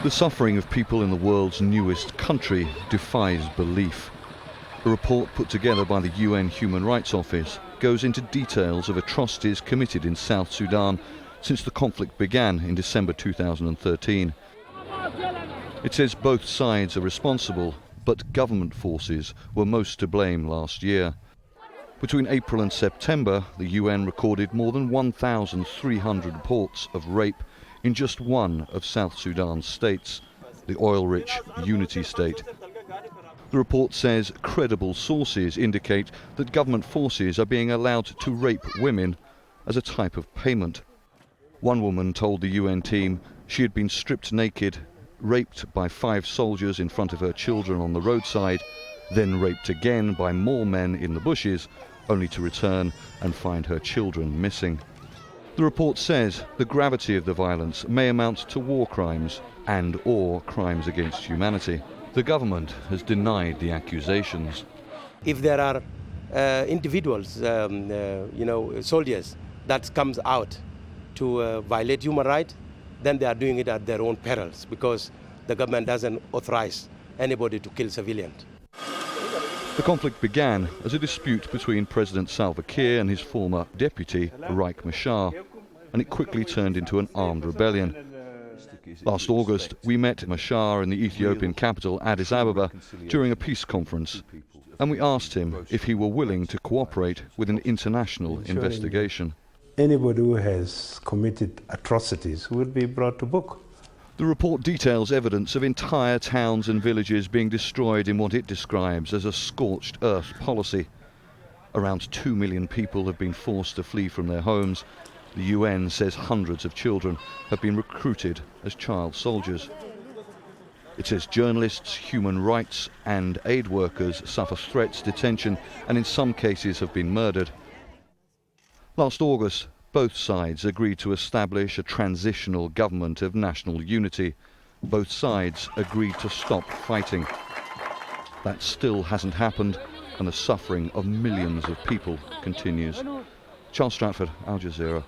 The suffering of people in the world's newest country defies belief. A report put together by the UN Human Rights Office goes into details of atrocities committed in South Sudan since the conflict began in December 2013. It says both sides are responsible, but government forces were most to blame last year. Between April and September, the UN recorded more than 1,300 reports of rape in just one of South Sudan's states, the oil-rich Unity State. The report says credible sources indicate that government forces are being allowed to rape women as a type of payment. One woman told the UN team she had been stripped naked, raped by 5 soldiers in front of her children on the roadside, then raped again by more men in the bushes, only to return and find her children missing. The report says the gravity of the violence may amount to war crimes and/or crimes against humanity. The government has denied the accusations. If there are individuals, soldiers, that comes out to violate human rights, then they are doing it at their own perils because the government doesn't authorize anybody to kill civilians. The conflict began as a dispute between President Salva Kiir and his former deputy, Riek Machar, and it quickly turned into an armed rebellion. Last August, we met Machar in the Ethiopian capital, Addis Ababa, during a peace conference, and we asked him if he were willing to cooperate with an international investigation. Anybody who has committed atrocities will be brought to book. The report details evidence of entire towns and villages being destroyed in what it describes as a scorched earth policy. Around 2 million people have been forced to flee from their homes. The UN says hundreds of children have been recruited as child soldiers. It says journalists, human rights and aid workers suffer threats, detention, and in some cases have been murdered. Last August, both sides agreed to establish a transitional government of national unity. Both sides agreed to stop fighting. That still hasn't happened, and the suffering of millions of people continues. Charles Stratford, Al Jazeera.